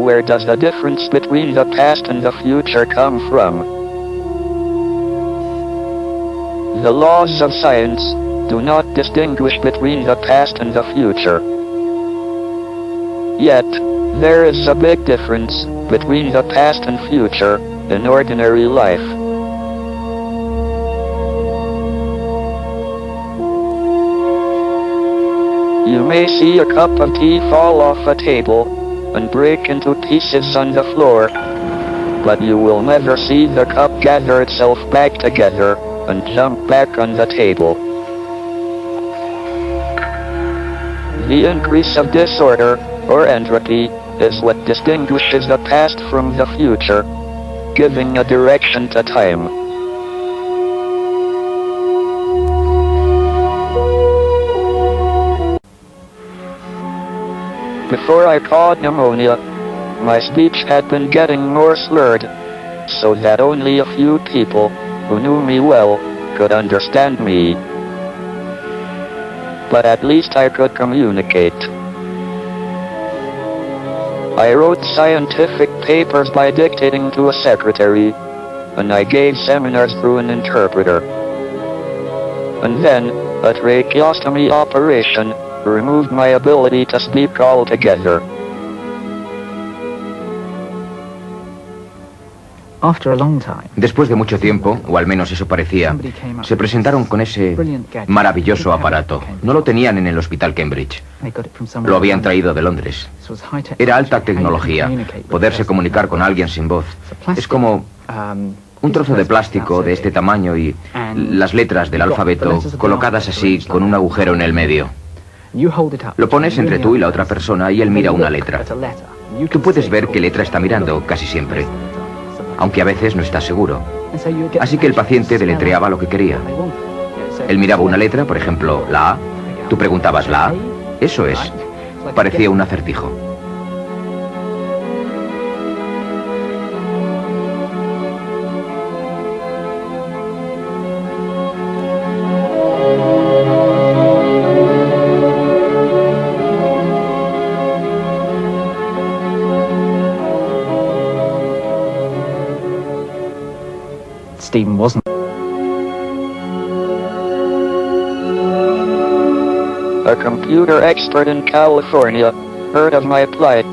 Where does the difference between the past and the future come from? The laws of science do not distinguish between the past and the future. Yet, there is a big difference between the past and future in ordinary life. You may see a cup of tea fall off a table and break into pieces on the floor, but you will never see the cup gather itself back together and jump back on the table. The increase of disorder, or entropy, is what distinguishes the past from the future, giving a direction to time. Before I caught pneumonia, my speech had been getting more slurred, so that only a few people who knew me well could understand me. But at least I could communicate. I wrote scientific papers by dictating to a secretary, and I gave seminars through an interpreter. And then, a tracheostomy operation removed my ability to speak altogether. Después de mucho tiempo, o al menos eso parecía, se presentaron con ese maravilloso aparato. No lo tenían en el hospital Cambridge. Lo habían traído de Londres. Era alta tecnología, poderse comunicar con alguien sin voz. Es como un trozo de plástico de este tamaño y las letras del alfabeto colocadas así con un agujero en el medio. Lo pones entre tú y la otra persona y él mira una letra. Tú puedes ver qué letra está mirando casi siempre, aunque a veces no estás seguro. Así que el paciente deletreaba lo que quería. Él miraba una letra, por ejemplo, la A. Tú preguntabas la A. Eso es. Parecía un acertijo. Stephen wasn't. A computer expert in California heard of my plight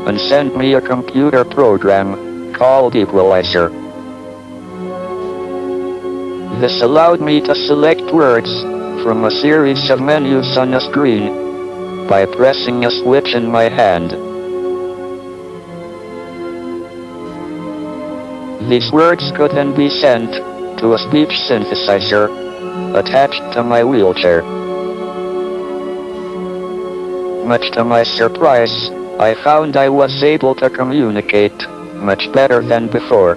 and sent me a computer program called Equalizer. This allowed me to select words from a series of menus on a screen by pressing a switch in my hand. These words could then be sent to a speech synthesizer attached to my wheelchair. Much to my surprise, I found I was able to communicate much better than before.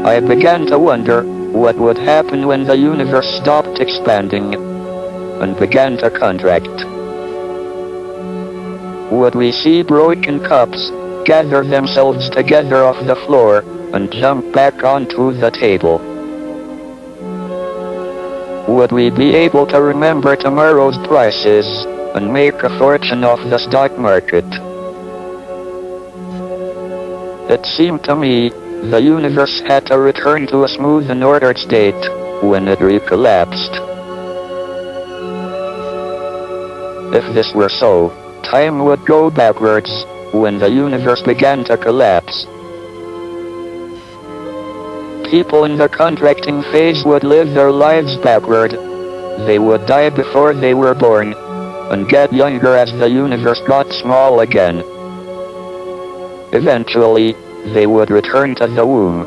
I began to wonder what would happen when the universe stopped expanding and began to contract. Would we see broken cups gather themselves together off the floor and jump back onto the table? Would we be able to remember tomorrow's prices and make a fortune off the stock market? It seemed to me the universe had to return to a smooth and ordered state when it recollapsed. If this were so, time would go backwards when the universe began to collapse. People in the contracting phase would live their lives backward. They would die before they were born and get younger as the universe got small again. Eventually, they would return to the womb.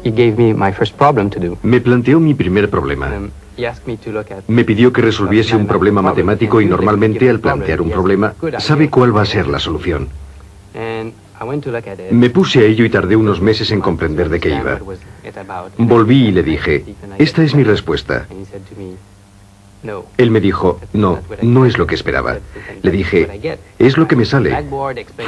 He gave me my first problem to do. Me planteó mi primer problema. Me pidió que resolviese un problema matemático y normalmente al plantear un problema sabe cuál va a ser la solución. Me puse a ello y tardé unos meses en comprender de qué iba. Volví y le dije, esta es mi respuesta. Él me dijo, no, no es lo que esperaba. Le dije, es lo que me sale.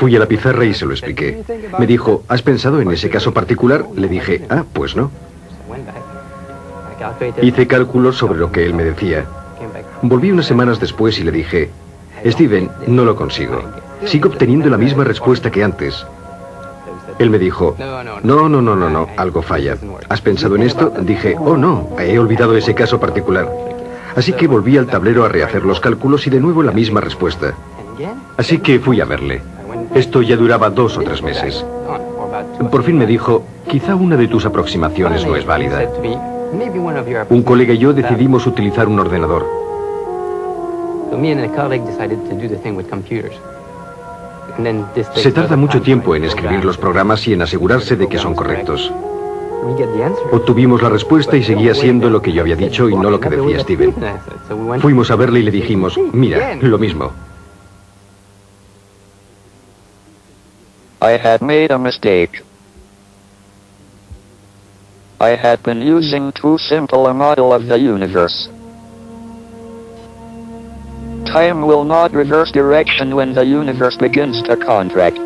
Fui a la pizarra y se lo expliqué. Me dijo, ¿has pensado en ese caso particular? Le dije, ah, pues no. Hice cálculos sobre lo que él me decía. Volví unas semanas después y le dije, Steven, no lo consigo. Sigo obteniendo la misma respuesta que antes. Él me dijo, no, algo falla. ¿Has pensado en esto? Dije, oh no, he olvidado ese caso particular. Así que volví al tablero a rehacer los cálculos y de nuevo la misma respuesta. Así que fui a verle. Esto ya duraba 2 o 3 meses. Por fin me dijo, quizá una de tus aproximaciones no es válida. Un colega y yo decidimos utilizar un ordenador. Se tarda mucho tiempo en escribir los programas y en asegurarse de que son correctos. Obtuvimos la respuesta y seguía siendo lo que yo había dicho y no lo que decía Steven. Fuimos a verle y le dijimos, mira, lo mismo. I had made a mistake. I had been using too simple a model of the universe. Time will not reverse direction when the universe begins to contract.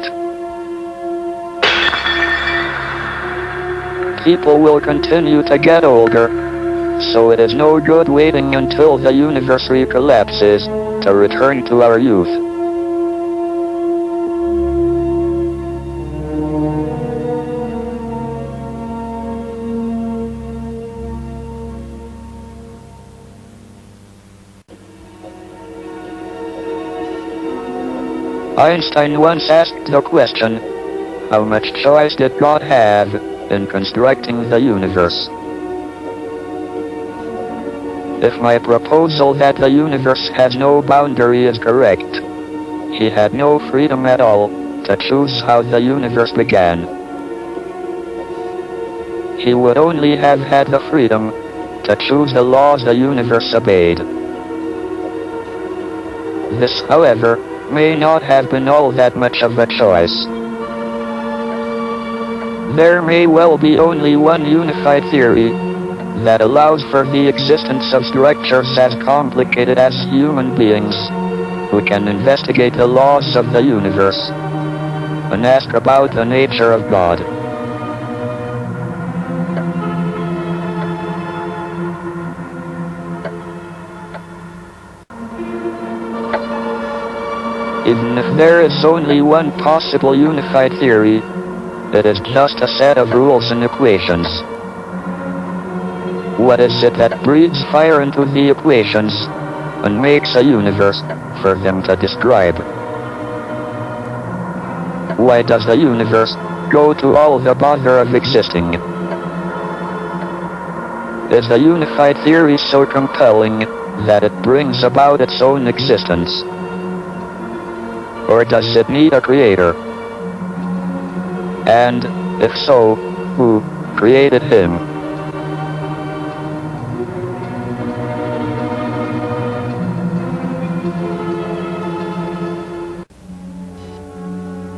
People will continue to get older, so it is no good waiting until the universe recollapses to return to our youth. Einstein once asked the question, how much choice did God have in constructing the universe? If my proposal that the universe has no boundary is correct, he had no freedom at all to choose how the universe began. He would only have had the freedom to choose the laws the universe obeyed. This, however, may not have been all that much of a choice. There may well be only one unified theory that allows for the existence of structures as complicated as human beings, who can investigate the laws of the universe and ask about the nature of God. Even if there is only one possible unified theory, it is just a set of rules and equations. What is it that breathes fire into the equations and makes a universe for them to describe? Why does the universe go to all the bother of existing? Is the unified theory so compelling that it brings about its own existence? Or does it need a creator? And, if so, who created him?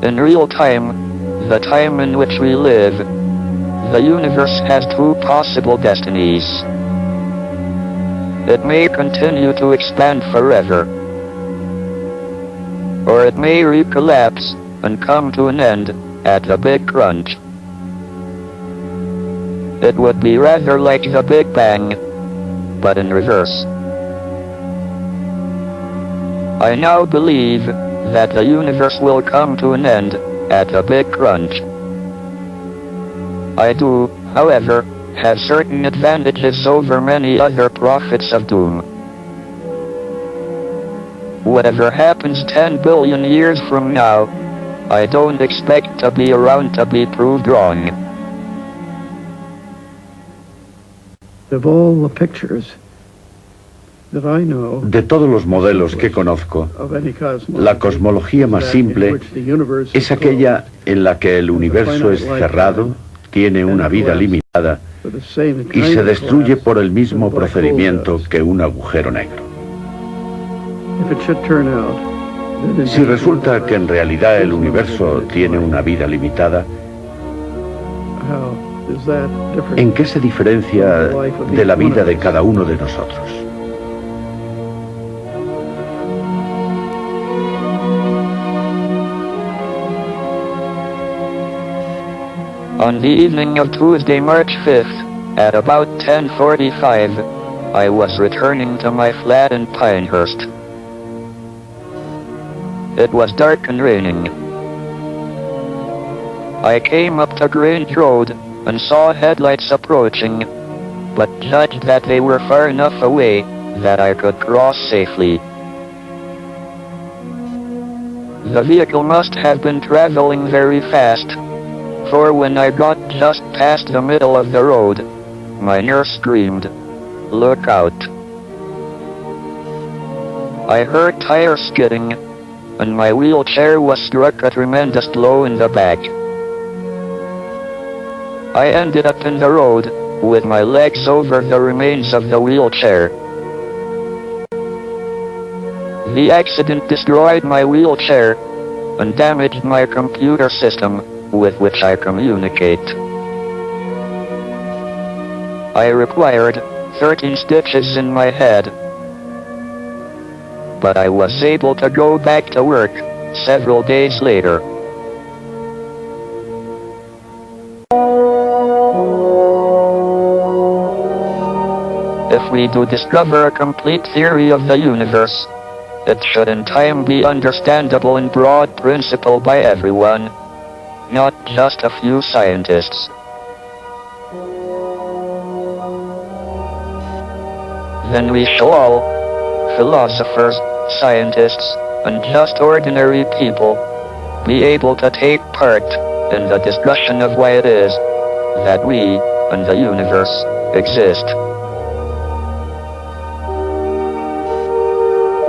In real time, the time in which we live, the universe has 2 possible destinies. It may continue to expand forever, or it may recollapse and come to an end at the Big Crunch. It would be rather like the Big Bang, but in reverse. I now believe that the universe will come to an end at the Big Crunch. I do, however, have certain advantages over many other prophets of doom. Whatever happens 10 billion years from now, I don't expect to be around to be proved wrong. Of all the pictures that I know, de todos los modelos que conozco, of any cosmology, la cosmología más simple es aquella en la que el universo es cerrado, tiene una vida limitada y se destruye por el mismo procedimiento que un agujero negro. Si resulta que en realidad el universo tiene una vida limitada, ¿en qué se diferencia de la vida de cada uno de nosotros? On the evening of Tuesday, March 5th, At about 10:45, I was returning to my flat in Pinehurst. It was dark and raining. I came up to Grange Road and saw headlights approaching, but judged that they were far enough away that I could cross safely. The vehicle must have been traveling very fast, for when I got just past the middle of the road, my nurse screamed, "Look out." I heard tires skidding, and my wheelchair was struck a tremendous blow in the back. I ended up in the road, with my legs over the remains of the wheelchair. The accident destroyed my wheelchair and damaged my computer system with which I communicate. I required 13 stitches in my head, but I was able to go back to work several days later. If we do discover a complete theory of the universe, it should in time be understandable in broad principle by everyone, not just a few scientists. Then we shall all, philosophers, scientists, and just ordinary people, be able to take part in the discussion of why it is that we and the universe exist.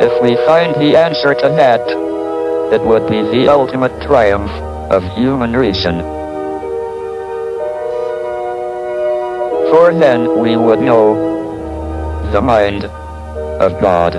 If we find the answer to that, it would be the ultimate triumph of human reason. For then we would know the mind of God.